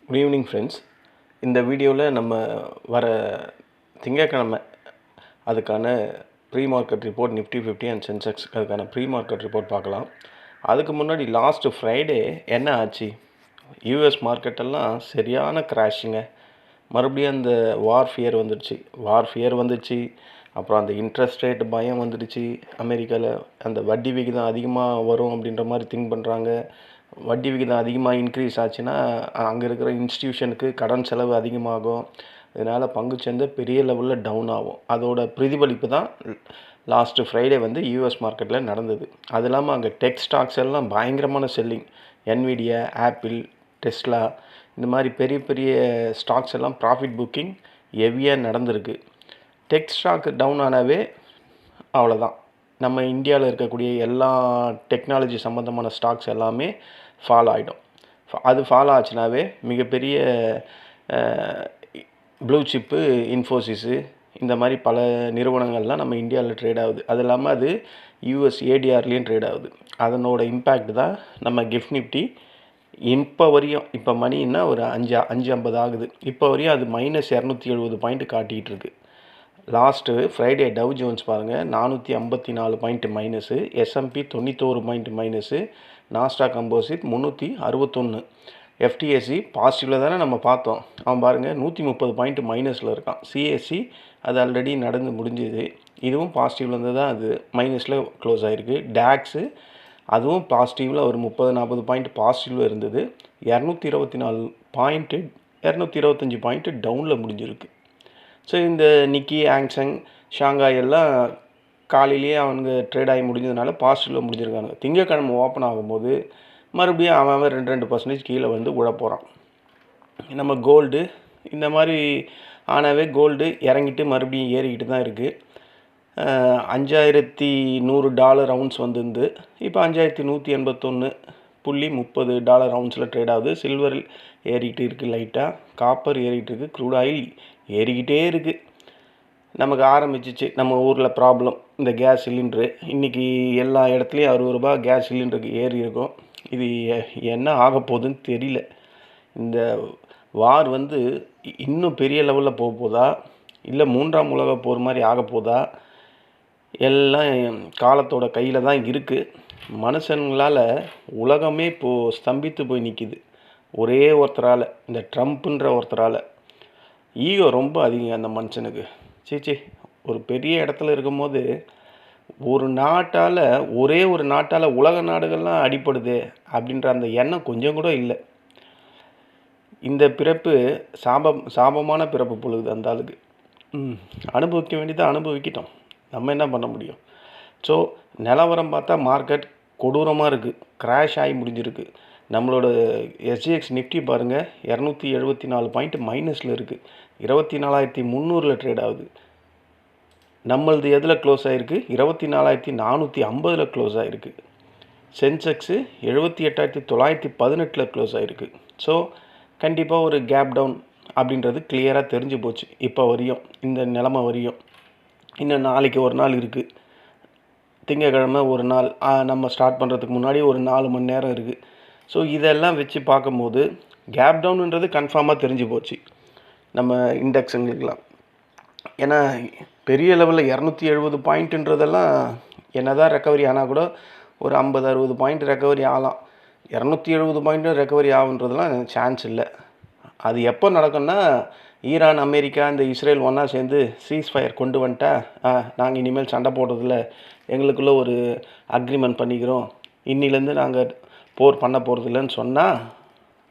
Good evening friends. இந்த வீடியோவில் நம்ம வர திங்கட்கிழமை அதுக்கான pre market report Nifty 50 and Sensex அதுக்கான ப்ரீ மார்க்கெட் ரிப்போர்ட் பார்க்கலாம். அதுக்கு முன்னாடி லாஸ்ட்டு ஃப்ரைடே என்ன ஆச்சு? யூஎஸ் மார்க்கெட்டெல்லாம் சரியான கிராஷுங்க. மறுபடியும் அந்த வார் ஃபியர் வந்துடுச்சு. அப்புறம் அந்த இன்ட்ரெஸ்ட் ரேட் பயம் வந்துடுச்சு. அமெரிக்காவில் அந்த வட்டி விகிதம் அதிகமாக வரும் அப்படின்ற மாதிரி திங்க் பண்ணுறாங்க. வட்டி விகிதம் அதிகமாக இன்க்ரீஸ் ஆச்சுன்னா அங்கே இருக்கிற இன்ஸ்டியூஷனுக்கு கடன் செலவு அதிகமாகும். இதனால் பங்குச்சந்தை பெரிய லெவலில் டவுன் ஆகும். அதோட பிரதிபலிப்பு தான் லாஸ்ட்டு ஃப்ரைடே வந்து யூஎஸ் மார்க்கெட்டில் நடந்தது. அது இல்லாமல் அங்கே டெக் ஸ்டாக்ஸ் எல்லாம் பயங்கரமான செல்லிங். என்விடியா, ஆப்பிள், டெஸ்லா இந்த மாதிரி பெரிய பெரிய ஸ்டாக்ஸ் எல்லாம் ப்ராஃபிட் புக்கிங் ஹெவியாக நடந்திருக்கு. டெக் ஸ்டாக் டவுன் ஆனாவே அவ்வளோதான். நம்ம இந்தியாவில் இருக்கக்கூடிய எல்லா டெக்னாலஜி சம்மந்தமான ஸ்டாக்ஸ் எல்லாமே ஃபால் ஆகிடும். அது ஃபால் ஆச்சுனாவே மிகப்பெரிய ப்ளூ சிப்பு, இன்ஃபோசிஸு இந்த மாதிரி பல நிறுவனங்கள்லாம் நம்ம இந்தியாவில் ட்ரேட் ஆகுது. அது இல்லாமல் அது யூஎஸ் ஏடிஆர்லேயும் ட்ரேட் ஆகுது. அதனோட இம்பேக்ட் தான் நம்ம கிஃப்ட் நிஃப்டி இப்போ வரையும், இப்போ மணின்னா ஒரு 5:50 ஆகுது. இப்போ வரையும் அது -270 பாயிண்ட் காட்டிகிட்டு இருக்குது. லாஸ்ட்டு ஃப்ரைடே டவ் ஜோன்ஸ் பாருங்கள், 454 point minus, S&P 91 point minus, Nasdaq composite 361, FTSE பாசிட்டிவில் தானே நம்ம பார்த்தோம். அவன் பாருங்கள் 130 பாயிண்ட் மைனஸில் இருக்கான். சிஎஸ்சி அது ஆல்ரெடி நடந்து முடிஞ்சுது. இதுவும் பாசிட்டிவில் இருந்து தான் அது மைனஸில் க்ளோஸ் ஆகிருக்கு. டேக்ஸு அதுவும் பாசிட்டிவில் ஒரு 30-40 பாயிண்ட் பாசிட்டிவில் இருந்தது. 224 பாயிண்ட்டு 225 பாயிண்ட்டு டவுனில் முடிஞ்சிருக்கு. ஸோ இந்த நிக்கி, ஆங்சங், ஷாங்காய் எல்லாம் காலையிலேயே அவனுங்க ட்ரேட் ஆகி முடிஞ்சதுனால பாசிட்டிவில் முடிஞ்சிருக்காங்க. திங்கட்கிழமை ஓப்பன் ஆகும்போது மறுபடியும் அவன் 2% கீழே வந்து உழப்போகிறான். நம்ம கோல்டு இந்த மாதிரி ஆனாவே கோல்டு இறங்கிட்டு மறுபடியும் ஏறிக்கிட்டு தான் இருக்குது. $5,100 ரவுண்ட்ஸ் வந்துருந்து இப்போ $5,181.30 ரவுண்ட்ஸில் ட்ரேட் ஆகுது. சில்வர் ஏறிக்கிட்டு இருக்குது, லைட்டாக காப்பர் ஏறிக்கிட்டு இருக்குது, க்ரூட் ஆயில் ஏறிக்கிட்டே இருக்குது. நமக்கு ஆரம்பிச்சிச்சு நம்ம ஊரில் ப்ராப்ளம், இந்த கேஸ் சிலிண்ட்ரு. இன்றைக்கி எல்லா இடத்துலையும் ₹60 கேஸ் சிலிண்டருக்கு ஏறி இருக்கும். இது என்ன ஆக போகுதுன்னு தெரியல. இந்த வார் வந்து இன்னும் பெரிய லெவலில் போதா இல்லை 3ஆம் உலக போர் மாதிரி ஆக போதா, எல்லாம் காலத்தோட கையில் தான் இருக்குது. மனுஷங்களால் உலகமே இப்போது ஸ்தம்பித்து போய் நிற்கிது. ஒரே ஒருத்தரால், இந்த ட்ரம்ப்புன்ற ஒருத்தரால். ஈகோ ரொம்ப அதிகம் அந்த மனுஷனுக்கு. சீச்சி, ஒரு பெரிய இடத்துல இருக்கும்போது ஒரே ஒரு நாட்டால் உலக நாடுகள்லாம் அடிப்படுது அப்படின்ற அந்த எண்ணம் கொஞ்சம் கூட இல்லை. இந்த பிறப்பு சாபமான பிறப்பு பொழுது அந்த ஆளுக்கு. அனுபவிக்க வேண்டியதை அனுபவிக்கிட்டோம், நம்ம என்ன பண்ண முடியும்? ஸோ நிலவரம் பார்த்தா மார்க்கெட் கொடூரமாக இருக்குது, கிராஷ் ஆகி முடிஞ்சிருக்கு. நம்மளோட எஸ்ஜிஎக்ஸ் நிஃப்டி பாருங்கள் 274 பாயிண்ட் மைனஸில் இருக்குது. 24,300 ட்ரேட் ஆகுது. நம்மளது எதில் க்ளோஸ் ஆகிருக்கு? 24,450 க்ளோஸ் ஆகிருக்கு. சென்செக்ஸு 78,918 க்ளோஸ் ஆகிருக்கு. ஸோ கண்டிப்பாக ஒரு கேப் டவுன் அப்படின்றது கிளியராக தெரிஞ்சு போச்சு. இப்போ வரையும் இந்த நிலமை வரையும் இன்னும் நாளைக்கு ஒரு நாள் இருக்குது. திங்கக்கிழமை ஒரு நாள், நம்ம ஸ்டார்ட் பண்ணுறதுக்கு முன்னாடி ஒரு 4 மணி நேரம் இருக்குது. ஸோ இதெல்லாம் வச்சு பார்க்கும்போது கேப் டவுனுன்றது கன்ஃபார்மாக தெரிஞ்சு போச்சு நம்ம இண்டெக்ஸுங்களுக்கெலாம். ஏன்னா பெரிய லெவலில் 270 பாயிண்ட்டுன்றதெல்லாம் என்ன தான் ரெக்கவரி ஆனால் கூட ஒரு 50-60 பாயிண்ட் ரெக்கவரி ஆகலாம். 270 பாயிண்ட்டும் ரெக்கவரி ஆகுன்றதுலாம் சான்ஸ் இல்லை. அது எப்போ நடக்கும்னா, ஈரான், அமெரிக்கா, இந்த இஸ்ரேல் ஒன்றா சேர்ந்து சீஸ்ஃபயர் கொண்டு வந்துட்டா, நாங்கள் இனிமேல் சண்டை போடுறதில்ல, எங்களுக்குள்ளே ஒரு அக்ரிமெண்ட் பண்ணிக்கிறோம், இன்னிலேருந்து நாங்கள் போர் பண்ண போகிறதில்லன்னு சொன்னால்,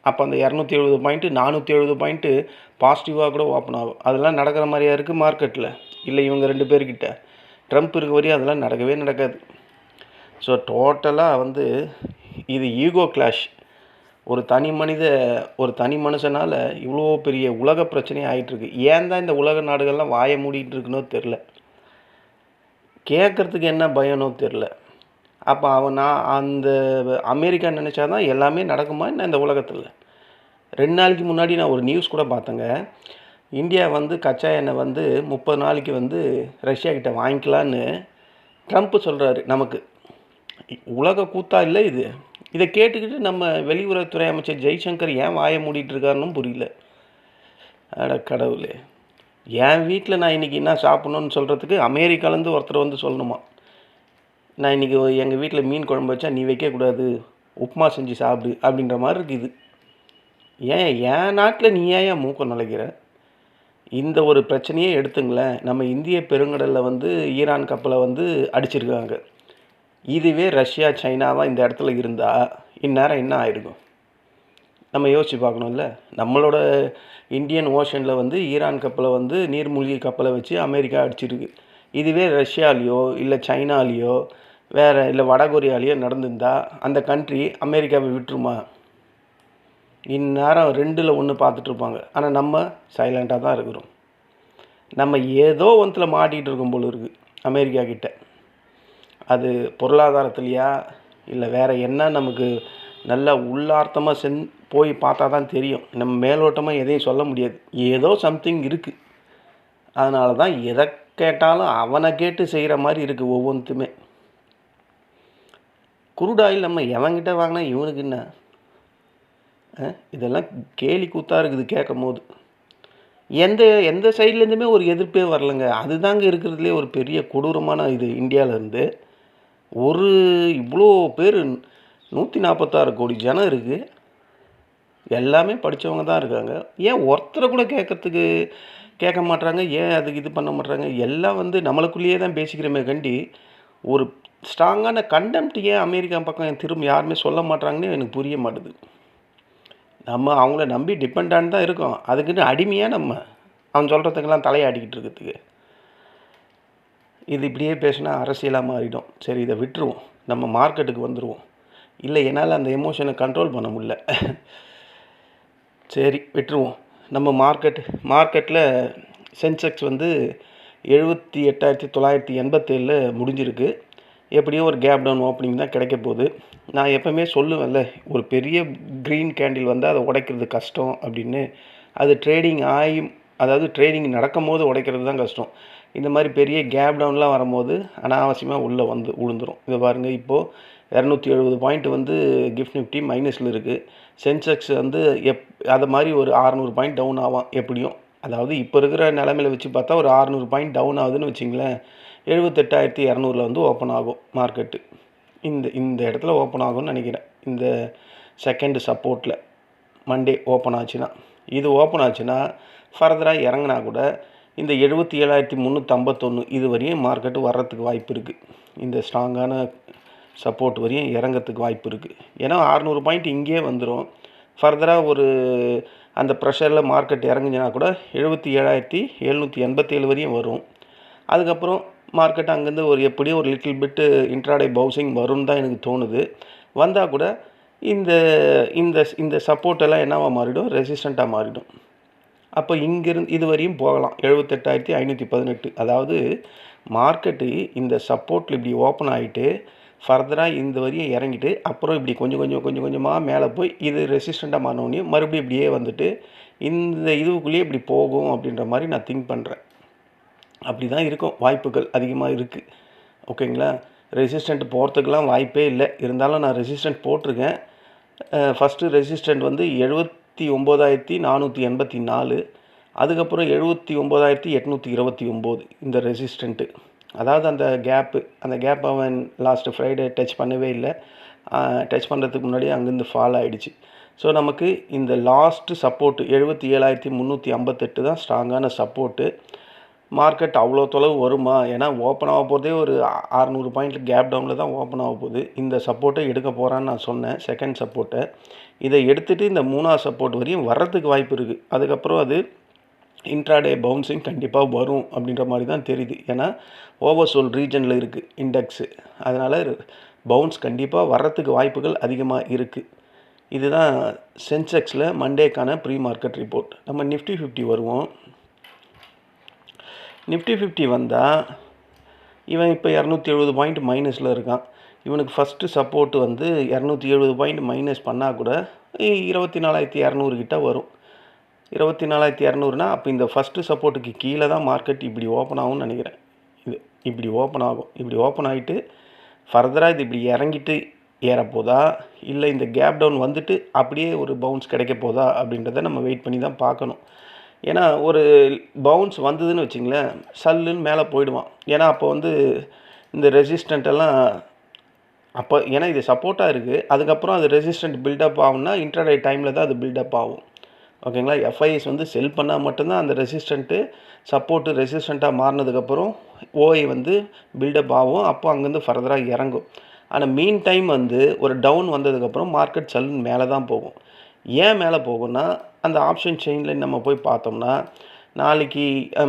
அப்போ அந்த 270 பாயிண்ட்டு 470 பாயிண்ட்டு பாசிட்டிவாக கூட ஓப்பன் ஆகும். அதெல்லாம் நடக்கிற மாதிரியா இருக்குது மார்க்கெட்டில்? இல்லை, இவங்க 2 பேர்கிட்ட ட்ரம்ப் இருக்க வரையும் அதெல்லாம் நடக்கவே நடக்காது. ஸோ டோட்டலாக வந்து இது ஈகோ கிளாஷ். ஒரு தனி மனுஷனால் இவ்வளோ பெரிய உலக பிரச்சனையும் ஆகிட்டுருக்கு. ஏன் தான் இந்த உலக நாடுகள்லாம் வாயை மூடிட்டு இருக்குன்னோ தெரில, கேட்குறதுக்கு என்ன பயனோ தெரில. அப்போ நான் அந்த அமெரிக்கா நினச்சா தான் எல்லாமே நடக்குமா என்ன இந்த உலகத்தில்? 2 நாளைக்கு முன்னாடி நான் ஒரு நியூஸ் கூட பார்த்தேங்க. இந்தியா வந்து கச்சா எண்ணெய் வந்து 30 நாளைக்கு வந்து ரஷ்யா கிட்ட வாங்கிக்கலான்னு ட்ரம்ப்பு சொல்கிறாரு. நமக்கு உலக கூத்தா இல்லை இது? இதை கேட்டுக்கிட்டு நம்ம வெளியுறவுத்துறை அமைச்சர் ஜெய்சங்கர் ஏன் வாயை மூடிட்டு இருக்காருன்னு புரியல. அட கடவுளே, என் வீட்டில் நான் இன்றைக்கி என்ன சாப்பிட்ணுன்னு சொல்கிறதுக்கு அமெரிக்காலேருந்து ஒருத்தர் வந்து சொல்லணுமா? நான் இன்றைக்கி எங்கள் வீட்டில் மீன் குழம்பு வச்சா நீ வைக்கக்கூடாது, உப்புமா செஞ்சு சாப்பிடு அப்படின்ற மாதிரி இருக்குது. ஏன் என் நாட்டில் நீ ஏன் மூக்க நுழைக்கிற? இந்த ஒரு பிரச்சனையே எடுத்துங்களேன். நம்ம இந்திய பெருங்கடலில் வந்து ஈரான் கப்பலை வந்து அடிச்சிருக்காங்க. இதுவே ரஷ்யா சைனாவாக இந்த இடத்துல இருந்தால் இந்நேரம் என்ன ஆகிருக்கும்? நம்ம யோசித்து பார்க்கணும்ல. நம்மளோட இந்தியன் ஓஷனில் வந்து ஈரான் கப்பலை வந்து நீர்மூழ்கி கப்பலை வச்சு அமெரிக்கா அடிச்சிருக்கு. இதுவே ரஷ்யாலேயோ இல்லை சைனாலேயோ வேறு இல்லை வடகொரியாலேயோ நடந்திருந்தால் அந்த கண்ட்ரி அமெரிக்காவை விட்டுருமா? இந்நேரம் 2ல் 1 பார்த்துட்ருப்பாங்க. ஆனால் நம்ம சைலண்ட்டாக தான் இருக்கிறோம். நம்ம ஏதோ ஒன்றில் மாட்டிகிட்டு இருக்கும் போல இருக்குது அமெரிக்கா கிட்ட. அது பொருளாதாரத்துலையா இல்லை வேறு என்ன நமக்கு நல்லா உள்ளார்த்தமாக போய் பார்த்தா தான் தெரியும். நம்ம மேலோட்டமாக எதையும் சொல்ல முடியாது. ஏதோ சம்திங் இருக்குது. அதனால தான் எதை கேட்டாலும் அவனை கேட்டு செய்கிற மாதிரி இருக்குது ஒவ்வொன்றுமே. குருடாயில் நம்ம எவன்கிட்ட வாங்கினா இவனுக்கு என்ன? இதெல்லாம் கேலி கூத்தாக இருக்குது கேட்கும் போது. எந்த சைட்லேருந்துமே ஒரு எதிர்ப்பே வரலைங்க. அதுதாங்க இருக்கிறதுலே ஒரு பெரிய கொடூரமான இது. இந்தியாவிலேருந்து ஒரு இவ்வளோ பேர் 146 கோடி ஜனம் இருக்குது. எல்லாமே படித்தவங்க தான் இருக்காங்க. ஏன் ஒருத்தரை கூட கேட்க மாட்றாங்க? ஏன் அதுக்கு இது பண்ண மாட்றாங்க? எல்லாம் வந்து நம்மளுக்குள்ளேயே தான் பேசிக்கிறோமே கண்டி ஒரு ஸ்ட்ராங்கான கண்டெம்ட் ஏன் அமெரிக்கா பக்கம் திரும்ப யாருமே சொல்ல மாட்றாங்கன்னு எனக்கு புரிய மாட்டுது. நம்ம அவங்கள நம்பி டிபெண்டான் தான் இருக்கோம். அதுக்குன்னு அடிமையாக நம்ம அவன் சொல்கிறதுக்கெல்லாம் தலையாடிக்கிட்டு இருக்கிறதுக்கு. இது இப்படியே பேசினா அரசியலாக மாறிடும். சரி, இதை விட்டுருவோம், நம்ம மார்க்கெட்டுக்கு வந்துடுவோம். இல்லை, என்னால் அந்த எமோஷனை கண்ட்ரோல் பண்ண முடியல. சரி, விட்டுருவோம். நம்ம மார்க்கெட்டில் சென்செக்ஸ் வந்து 78,987 முடிஞ்சிருக்கு. எப்படியோ ஒரு கேப் டவுன் ஓப்பனிங் தான் கிடைக்க போகுது. நான் எப்போவுமே சொல்லுவேன்ல, ஒரு பெரிய க்ரீன் கேண்டில் வந்து அதை உடைக்கிறது கஷ்டம் அப்படின்னு. அது ட்ரேடிங் நடக்கும் போது உடைக்கிறது தான் கஷ்டம். இந்த மாதிரி பெரிய கேப் டவுன்லாம் வரும்போது அனாவசியமாக உள்ளே வந்து விழுந்துடும். இதை பாருங்கள், இப்போது 270 பாயிண்ட் வந்து கிஃப்ட் நிஃப்டி மைனஸில் இருக்குது. சென்செக்ஸ் வந்து அதை மாதிரி ஒரு 600 பாயிண்ட் டவுன் ஆகும் எப்படியும். அதாவது இப்போ இருக்கிற நிலமையில வச்சு பார்த்தா ஒரு 600 பாயிண்ட் டவுன் ஆகுதுன்னு வச்சிங்களேன். 78,200 வந்து ஓப்பன் ஆகும் மார்க்கெட்டு. இந்த இடத்துல ஓப்பன் ஆகும்னு நினைக்கிறேன். இந்த செகண்ட் சப்போர்ட்டில் மண்டே ஓப்பன் ஆச்சுன்னா, இது ஓப்பன் ஆச்சுன்னா ஃபர்தராக இறங்கினா கூட இந்த 77,351 இது வரையும் மார்க்கெட்டு வர்றதுக்கு வாய்ப்பு இருக்குது. இந்த ஸ்ட்ராங்கான சப்போர்ட் வரையும் இறங்கிறதுக்கு வாய்ப்பு இருக்குது. ஏன்னா 600 பாயிண்ட் இங்கேயே வந்துடும். ஃபர்தராக ஒரு அந்த ப்ரெஷரில் மார்க்கெட் இறங்குச்சுன்னா கூட 77,787 வரையும் வரும். அதுக்கப்புறம் மார்க்கெட் அங்கேருந்து எப்படியும் ஒரு லிட்டில் பிட்டு இன்ட்ராடே பவுசிங் வரும்னு தான் எனக்கு தோணுது. வந்தால் கூட இந்த இந்த இந்த சப்போர்ட்டெல்லாம் என்னவாக மாறிடும்? ரெசிஸ்டண்ட்டாக மாறிடும். அப்போ இங்கேருந்து இது வரையும் போகலாம் 78,518. அதாவது மார்க்கெட்டு இந்த சப்போர்ட்டில் இப்படி ஓப்பன் ஆகிட்டு ஃபர்தராக இந்த வரையும் இறங்கிட்டு அப்புறம் இப்படி கொஞ்சமாக மேலே போய் இது ரெசிஸ்டண்ட்டாக மாறினோடனே மறுபடியும் இப்படியே வந்துட்டு இந்த இதுக்குள்ளேயே இப்படி போகும் அப்படின்ற மாதிரி நான் திங்க் பண்ணுறேன். அப்படி தான் இருக்கும், வாய்ப்புகள் அதிகமாக இருக்குது. ஓகேங்களா? ரெசிஸ்டண்ட் போகிறதுக்கெலாம் வாய்ப்பே இல்லை. இருந்தாலும் நான் ரெசிஸ்டண்ட் போட்டிருக்கேன். ஃபஸ்ட்டு ரெசிஸ்டண்ட் வந்து 79,484, அதுக்கப்புறம் 79,829 இந்த ரெசிஸ்டண்ட்டு. அதாவது அந்த கேப் அவன் லாஸ்ட்டு ஃப்ரைடே டச் பண்ணவே இல்லை. டச் பண்ணுறதுக்கு முன்னாடியே அங்கேருந்து ஃபால் ஆகிடுச்சு. ஸோ நமக்கு இந்த லாஸ்ட்டு சப்போர்ட்டு 77,358 தான் ஸ்ட்ராங்கான சப்போர்ட்டு. மார்க்கெட் அவ்வளோ தொலைவு வருமா? ஏன்னா ஓப்பன் ஆக போகிறதே ஒரு 600 பாயிண்ட் கேப் டவுனில் தான் ஓப்பன் ஆக போகுது. இந்த சப்போர்ட்டை எடுக்க போகிறான்னு நான் சொன்னேன், செகண்ட் சப்போர்ட்டை. இதை எடுத்துகிட்டு இந்த 3ஆவது சப்போர்ட் வரையும் வர்றதுக்கு வாய்ப்பு இருக்குது. அதுக்கப்புறம் அது இன்ட்ராடே பவுன்சிங் கண்டிப்பாக வரும் அப்படின்ற மாதிரி தான் தெரியுது. ஏன்னா ஓவர்சோல் ரீஜனில் இருக்குது இண்டெக்ஸு. அதனால் பவுன்ஸ் கண்டிப்பாக வர்றதுக்கு வாய்ப்புகள் அதிகமாக இருக்குது. இதுதான் சென்செக்ஸில் மண்டேக்கான ப்ரீ மார்க்கெட் ரிப்போர்ட். நம்ம நிஃப்டி 50 வருவோம். நிஃப்டி 50 வந்தால் இவன் இப்போ 270 பாயிண்ட் மைனஸில் இருக்கான். இவனுக்கு ஃபஸ்ட்டு சப்போர்ட்டு வந்து 270 பாயிண்ட் மைனஸ் பண்ணால் கூட 24,200 கிட்ட வரும். 24,200னா அப்போ இந்த ஃபஸ்ட்டு சப்போர்ட்டுக்கு கீழே தான் மார்க்கெட் இப்படி ஓப்பன் ஆகும்னு நினைக்கிறேன். இது இப்படி ஓப்பன் ஆகும். இப்படி ஓப்பன் ஆகிட்டு ஃபர்தராக இது இப்படி இறங்கிட்டு ஏறப்போதா, இல்லை இந்த கேப் டவுன் வந்துட்டு அப்படியே ஒரு பவுன்ஸ் கிடைக்க போதா அப்படின்றத நம்ம வெயிட் பண்ணி தான் பார்க்கணும். ஏன்னா ஒரு பவுன்ஸ் வந்ததுன்னு வச்சிங்களேன், சல்லுன்னு மேலே போயிடுவான். ஏன்னா அப்போ வந்து இந்த ரெசிஸ்டண்ட் எல்லாம் அப்போ ஏன்னா இது சப்போர்ட்டாக இருக்குது, அதுக்கப்புறம் அது ரெசிஸ்டண்ட் பில்டப் ஆகும்னா இன்ட்ராடே டைமில் தான் அது பில்டப் ஆகும். ஓகேங்களா? எஃப்ஐஎஸ் வந்து செல் பண்ணால் மட்டும்தான் அந்த ரெசிஸ்டண்ட்டு சப்போர்ட்டு ரெசிஸ்டண்ட்டாக மாறினதுக்கப்புறம் ஓஐ வந்து பில்டப் ஆகும். அப்போ அங்கேருந்து ஃபர்தராக இறங்கும். ஆனால் மீன் டைம் வந்து ஒரு டவுன் வந்ததுக்கப்புறம் மார்க்கெட் சல்லுன்னு மேலே தான் போகும். ஏன் மேலே போகும்னா, அந்த ஆப்ஷன் செயினில் நம்ம போய் பார்த்தோம்னா, நாளைக்கு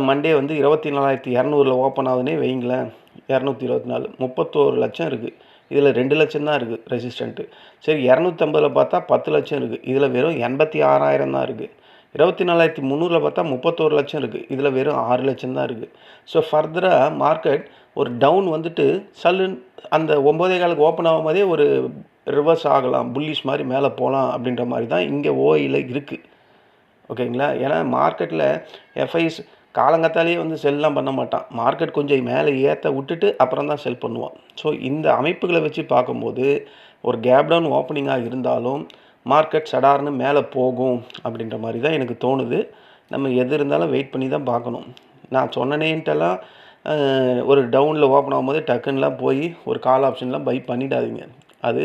மண்டே வந்து 24,200 ஓப்பன் ஆகுதுன்னே வைங்களேன். 224 31 லட்சம் இருக்குது. இதில் 2 லட்சம் தான் இருக்குது ரெசிஸ்டண்ட்டு. சரி 250 பார்த்தா 10 லட்சம் இருக்குது. இதில் வெறும் 86,000 தான் இருக்குது. 24,300 பார்த்தா 31 லட்சம் இருக்குது. இதில் வெறும் 6 லட்சம் தான் இருக்குது. ஸோ ஃபர்தராக மார்க்கெட் ஒரு டவுன் வந்துட்டு சல்லுன்னு அந்த 9:15 ஓப்பன் ஆகும்போதே ஒரு ரிவர்ஸ் ஆகலாம், புல்லிஷ் மாதிரி மேலே போகலாம் அப்படின்ற மாதிரி தான் இங்கே ஓஐயில் இருக்குது. ஓகேங்களா? ஏன்னா மார்க்கெட்டில் எஃப்ஐஸ் காலங்கத்தாலேயே வந்து செல்லாம் பண்ண மாட்டான். மார்க்கெட் கொஞ்சம் மேலே ஏற்ற விட்டுட்டு அப்புறம் தான் செல் பண்ணுவான். ஸோ இந்த அமைப்புகளை வச்சு பார்க்கும்போது ஒரு கேப் டவுன் ஓப்பனிங்காக இருந்தாலும் மார்க்கெட் சடார்னு மேலே போகும் அப்படின்ற மாதிரி தான் எனக்கு தோணுது. நம்ம எது இருந்தாலும் வெயிட் பண்ணி தான் பார்க்கணும். நான் சொன்னனேன்ட்டெல்லாம் ஒரு டவுனில் ஓப்பன் ஆகும்போது டக்குன்னெலாம் போய் ஒரு கால் ஆப்ஷன்லாம் பை பண்ணிடாதீங்க. அது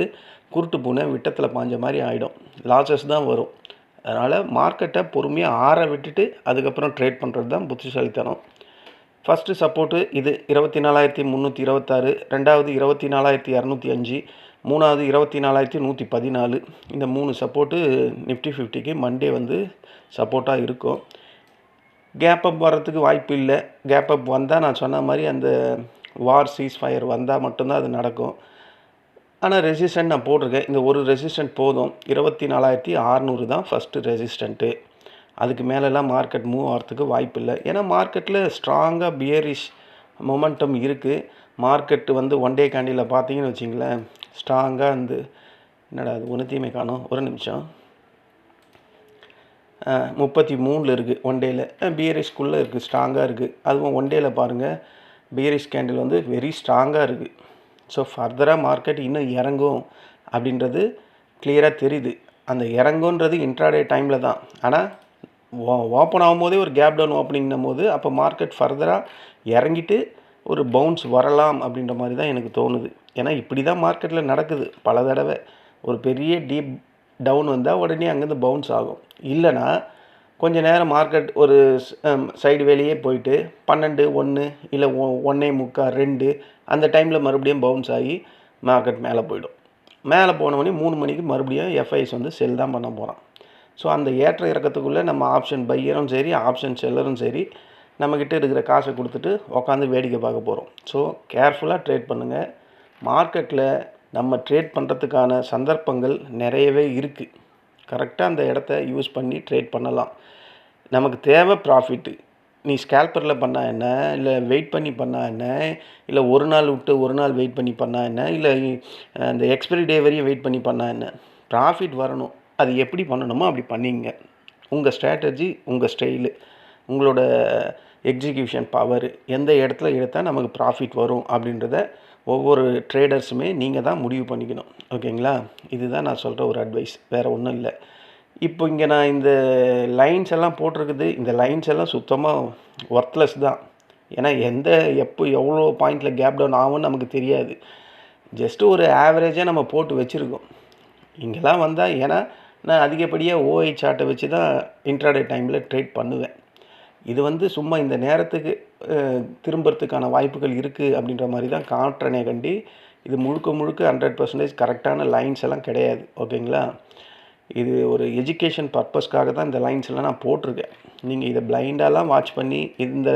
குருட்டு பூனை விட்டத்தில் பாஞ்ச மாதிரி ஆகிடும். லாஸஸ் தான் வரும். அதனால் மார்க்கெட்டை பொறுமையாக ஆற விட்டுட்டு அதுக்கப்புறம் ட்ரேட் பண்ணுறது தான் புத்திசாலித்தனம். ஃபஸ்ட்டு சப்போர்ட்டு இது 24,326, ரெண்டாவது 24,205, மூணாவது 24,114. இந்த 3 சப்போர்ட்டு நிஃப்டி 50க்கு மண்டே வந்து சப்போர்ட்டாக இருக்கும். கேப் அப் வர்றதுக்கு வாய்ப்பு இல்லை. கேப் அப் வந்தால் நான் சொன்ன மாதிரி அந்த வார் சீஸ் ஃபயர் வந்தால் மட்டும்தான் அது நடக்கும். ஆனால் ரெசிஸ்டன்ட் நான் போட்டிருக்கேன். இந்த ஒரு ரெசிஸ்டன்ட் போதும். 24,600 தான் ஃபஸ்ட்டு ரெசிஸ்டண்ட்டு. அதுக்கு மேலெல்லாம் மார்க்கெட் மூவ் ஆகிறதுக்கு வாய்ப்பு இல்லை. ஏன்னா மார்க்கெட்டில் ஸ்ட்ராங்காக பியரிஷ் மொமெண்டம் இருக்குது. மார்க்கெட்டு வந்து ஒன் டே கேண்டில் பார்த்தீங்கன்னு வச்சிங்களேன், ஸ்ட்ராங்காக வந்து என்னடா அது ஒன்றுத்தையுமே காணும், ஒரு நிமிஷம், 33 இருக்குது ஒன் டேயில். பியரிஷ்குள்ளே இருக்குது, ஸ்ட்ராங்காக இருக்குது. அதுவும் ஒன் டேயில் பாருங்கள், பியரிஷ் கேண்டில் வந்து வெரி ஸ்ட்ராங்காக இருக்குது. ஸோ ஃபர்தராக மார்க்கெட் இன்னும் இறங்கும் அப்படின்றது கிளியராக தெரியுது. அந்த இறங்குன்றது இன்ட்ராடே டைமில் தான். ஆனால் ஓப்பன் ஆகும்போதே ஒரு கேப் டவுன் ஓப்பனிங்னும் போது அப்போ மார்க்கெட் ஃபர்தராக இறங்கிட்டு ஒரு பவுன்ஸ் வரலாம் அப்படின்ற மாதிரி தான் எனக்கு தோணுது. ஏன்னா இப்படி தான் மார்க்கெட்டில் நடக்குது பல தடவை. ஒரு பெரிய டீப் டவுன் வந்தால் உடனே அங்கேருந்து பவுன்ஸ் ஆகும். இல்லைனா கொஞ்சம் நேரம் மார்க்கெட் ஒரு சைடு வேலையே போயிட்டு 12, 1 இல்லை 1:45, 2 அந்த டைமில் மறுபடியும் பவுன்ஸ் ஆகி மார்க்கெட் மேலே போயிடும். மேலே போனவொடனே 3 மணிக்கு மறுபடியும் எஃப்ஐஎஸ் வந்து செல் தான் பண்ண போகிறான். ஸோ அந்த ஏற்ற இறக்கத்துக்குள்ளே நம்ம ஆப்ஷன் பையரும் சரி ஆப்ஷன் செல்லரும் சரி நம்மக்கிட்ட இருக்கிற காசை கொடுத்துட்டு உட்காந்து வேடிக்கை பார்க்க போகிறோம். ஸோ கேர்ஃபுல்லாக ட்ரேட் பண்ணுங்கள். மார்க்கெட்டில் நம்ம ட்ரேட் பண்ணுறதுக்கான சந்தர்ப்பங்கள் நிறையவே இருக்குது. கரெக்டாக அந்த இடத்த யூஸ் பண்ணி ட்ரேட் பண்ணலாம். நமக்கு தேவை ப்ராஃபிட்டு. நீ ஸ்கேல்பரில் பண்ணால் என்ன, இல்லை வெயிட் பண்ணி பண்ணால் என்ன, இல்லை ஒரு நாள் விட்டு ஒரு நாள் வெயிட் பண்ணி பண்ணால் என்ன, இல்லை அந்த எக்ஸ்பைரி டே வரையும் வெயிட் பண்ணி பண்ணால் என்ன, ப்ராஃபிட் வரணும். அது எப்படி பண்ணணுமோ அப்படி பண்ணிங்க. உங்கள் ஸ்ட்ராட்டஜி, உங்கள் ஸ்டைலு, உங்களோட எக்ஸிக்யூஷன் பவர், எந்த இடத்துல எடுத்தால் நமக்கு ப்ராஃபிட் வரும் அப்படின்றத ஒவ்வொரு ட்ரேடர்ஸுமே நீங்கள் தான் முடிவு பண்ணிக்கணும். ஓகேங்களா? இதுதான் நான் சொல்கிற ஒரு அட்வைஸ், வேறு ஒன்றும் இல்லை. இப்போ இங்கே நான் இந்த லைன்ஸ் எல்லாம் போட்டிருக்குது. இந்த லைன்ஸ் எல்லாம் சுத்தமாக ஒர்த்லெஸ் தான். ஏன்னா எப்போ எவ்வளோ பாயிண்டில் கேப் டவுன் ஆகும்னு நமக்கு தெரியாது. ஜஸ்ட்டு ஒரு ஆவரேஜாக நம்ம போட்டு வச்சுருக்கோம். இங்கெல்லாம் வந்தால் ஏன்னா நான் அதிகப்படியாக ஓஐ சார்ட்டை வச்சு தான் இன்ட்ராடே டைமில் ட்ரேட் பண்ணுவேன். இது வந்து சும்மா இந்த நேரத்துக்கு திரும்புறதுக்கான வாய்ப்புகள் இருக்குது அப்படின்ற மாதிரி தான் காட்டுறனே கண்டி, இது முழுக்க 100% கரெக்டான லைன்ஸ் எல்லாம் கிடையாது. ஓகேங்களா? இது ஒரு எஜுகேஷன் பர்பஸ்க்காக தான் இந்த லைன்ஸ் எல்லாம் நான் போட்டிருக்கேன். நீங்கள் இதை பிளைண்டாலாம் வாட்ச் பண்ணி இந்த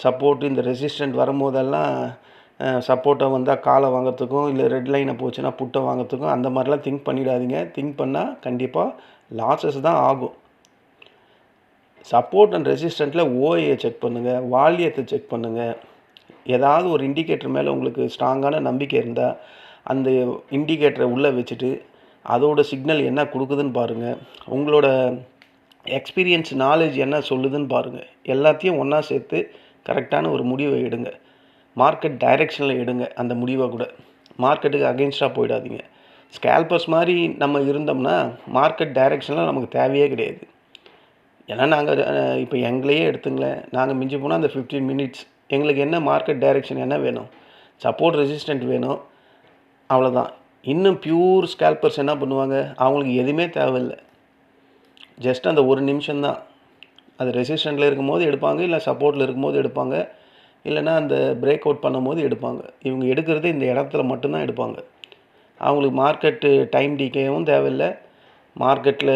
சப்போர்ட் இந்த ரெசிஸ்டன்ட் வரும்போதெல்லாம் சப்போர்ட்டை வந்தால் காலை வாங்கிறதுக்கும், இல்லை ரெட் லைனை போச்சுன்னா புட்டை வாங்கிறதுக்கும் அந்த மாதிரிலாம் திங்க் பண்ணிடாதீங்க. திங்க் பண்ணால் கண்டிப்பாக லாஸஸ் தான் ஆகும். சப்போர்ட் அண்ட் ரெசிஸ்டண்ட்டில் ஓஐயை செக் பண்ணுங்கள், வால்யூத்தை செக் பண்ணுங்கள். ஏதாவது ஒரு இண்டிகேட்டர் மேலே உங்களுக்கு ஸ்ட்ராங்கான நம்பிக்கை இருந்தால் அந்த இண்டிகேட்டரை உள்ளே வச்சுட்டு அதோட சிக்னல் என்ன கொடுக்குதுன்னு பாருங்கள். உங்களோட எக்ஸ்பீரியன்ஸ் நாலேஜ் என்ன சொல்லுதுன்னு பாருங்கள். எல்லாத்தையும் ஒன்றா சேர்த்து கரெக்டான ஒரு முடிவை எடுங்க. மார்க்கெட் டைரெக்ஷனில் எடுங்க அந்த முடிவை கூட. மார்க்கெட்டுக்கு அகெயின்ஸ்டாக போயிடாதீங்க. ஸ்கேல்பர்ஸ் மாதிரி நம்ம இருந்தோம்னா மார்க்கெட் டைரெக்ஷனில் நமக்கு தேவையே கிடையாது. ஏன்னா நாங்கள் இப்போ எங்களையே எடுத்துங்களேன், நாங்கள் மிஞ்சி போனால் அந்த 15 மினிட்ஸ் எங்களுக்கு என்ன மார்க்கெட் டைரெக்ஷன் என்ன வேணும், சப்போர்ட் ரெசிஸ்டன்ட் வேணும், அவ்வளோதான். இன்னும் பியூர் ஸ்கேல்பர்ஸ் என்ன பண்ணுவாங்க, அவங்களுக்கு எதுவுமே தேவையில்லை, ஜஸ்ட் அந்த ஒரு நிமிஷம்தான். அது ரெசிஸ்டண்ட்டில் இருக்கும்போது எடுப்பாங்க, இல்லை சப்போர்ட்டில் இருக்கும்போது எடுப்பாங்க, இல்லைன்னா அந்த பிரேக் அவுட் பண்ணும்போது எடுப்பாங்க. இவங்க எடுக்கிறது இந்த இடத்துல மட்டும்தான் எடுப்பாங்க. அவங்களுக்கு மார்க்கெட்டு டைம் டிகேவும் தேவையில்லை, மார்க்கெட்டில்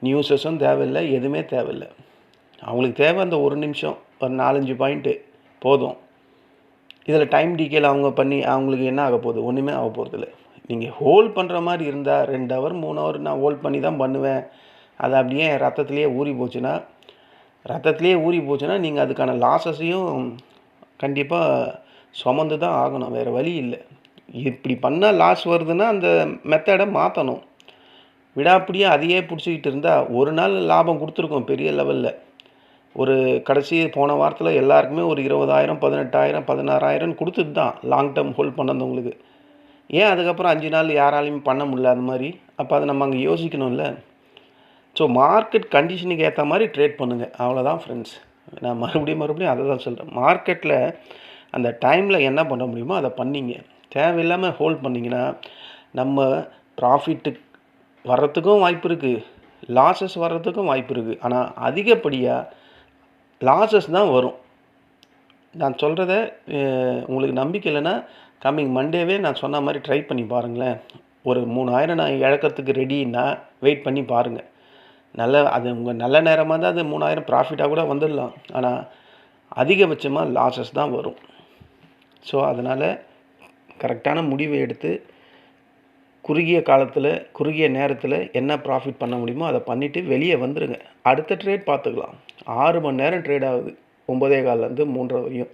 நியூஸஸும் தேவையில்லை, எதுவுமே தேவையில்லை. அவங்களுக்கு தேவை அந்த ஒரு நிமிஷம், ஒரு 4-5 பாயிண்ட்டு போதும். இதில் டைம் டிகேல அவங்க பண்ணி அவங்களுக்கு என்ன ஆக போகுது, ஒன்றுமே ஆக போகிறதில்ல. நீங்கள் ஹோல்ட் பண்ணுற மாதிரி இருந்தால் 2 ஹவர் 3 ஹவர் நான் ஹோல்ட் பண்ணி தான் பண்ணுவேன், அது அப்படியே ரத்தத்துலேயே ஊறி போச்சுன்னா நீங்கள் அதுக்கான லாஸஸையும் கண்டிப்பாக சுமந்து தான் ஆகணும், வேறு வழி இல்லை. இப்படி பண்ணால் லாஸ் வருதுன்னா அந்த மெத்தடை மாற்றணும். விடாப்பிடியே அதையே பிடிச்சிக்கிட்டு இருந்தால் ஒரு நாள் லாபம் கொடுத்துருக்கோம் பெரிய லெவலில். ஒரு கடைசி போன வாரத்தில் எல்லாருக்குமே ஒரு 20,000 18,000 16,000 கொடுத்துட்டு தான் லாங் டேர்ம் ஹோல்ட் பண்ணவங்களுக்கு. ஏன் அதுக்கப்புறம் 5 நாள் யாராலையும் பண்ண முடியல அது மாதிரி? அப்போ அதை நம்ம அங்கே யோசிக்கணும்ல. ஸோ மார்க்கெட் கண்டிஷனுக்கு ஏற்ற மாதிரி ட்ரேட் பண்ணுங்கள், அவ்வளோதான் ஃப்ரெண்ட்ஸ். நான் மறுபடியும் அதை தான் சொல்கிறேன். மார்க்கெட்டில் அந்த டைமில் என்ன பண்ண முடியுமோ அதை பண்ணிங்க. தேவையில்லாமல் ஹோல்ட் பண்ணிங்கன்னா நம்ம ப்ராஃபிட்டு வர்றதுக்கும் வாய்ப்பு இருக்குது, லாஸஸ் வர்றதுக்கும் வாய்ப்பு இருக்குது. ஆனால் அதிகப்படியாக லாஸஸ் தான் வரும். நான் சொல்கிறத உங்களுக்கு நம்பிக்கை இல்லைன்னா கம்மிங் மண்டேவே நான் சொன்ன மாதிரி ட்ரை பண்ணி பாருங்களேன். ஒரு 3,000 நான் இழக்கிறதுக்கு ரெடின்னா வெயிட் பண்ணி பாருங்கள். அது உங்கள் நல்ல நேரமாக தான் அது 3,000 ப்ராஃபிட்டாக கூட வந்துடலாம். ஆனால் அதிகபட்சமாக லாஸஸ் தான் வரும். ஸோ அதனால் கரெக்டான முடிவை எடுத்து குறுகிய நேரத்தில் என்ன ப்ராஃபிட் பண்ண முடியுமோ அதை பண்ணிவிட்டு வெளியே வந்துடுங்க. அடுத்த ட்ரேட் பார்த்துக்கலாம். 6 மணி நேரம் ட்ரேட் ஆகுது, 9:15 3:30 வரையும்.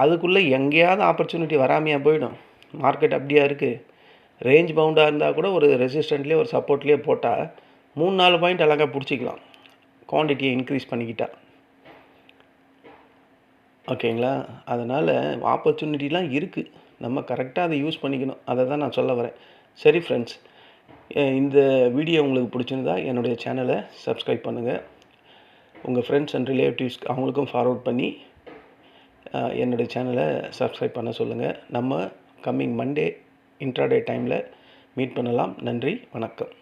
அதுக்குள்ளே எங்கேயாவது ஆப்பர்ச்சுனிட்டி வராமையாக போயிடும். மார்க்கெட் அப்படியா இருக்குது. ரேஞ்ச் பவுண்டாக இருந்தால் கூட ஒரு ரெசிஸ்டண்ட்லேயே ஒரு சப்போர்ட்லேயே போட்டால் 3-4 பாயிண்ட் அழகாக பிடிச்சிக்கலாம், குவான்டிட்டியை இன்க்ரீஸ் பண்ணிக்கிட்டா. ஓகேங்களா? அதனால் ஆப்பர்ச்சுனிட்டிலாம் இருக்குது, நம்ம கரெக்டாக அதை யூஸ் பண்ணிக்கணும். அதை தான் நான் சொல்ல வரேன். சரி ஃப்ரெண்ட்ஸ், இந்த வீடியோ உங்களுக்கு பிடிச்சிருந்தா என்னுடைய சேனலை சப்ஸ்கிரைப் பண்ணுங்கள். உங்கள் ஃப்ரெண்ட்ஸ் அண்ட் ரிலேட்டிவ்ஸ் அவங்களுக்கும் ஃபார்வர்ட் பண்ணி என்னுடைய சேனலை சப்ஸ்கிரைப் பண்ண சொல்லுங்கள். நம்ம கம்மிங் மண்டே இன்ட்ராடே டைமில் மீட் பண்ணலாம். நன்றி, வணக்கம்.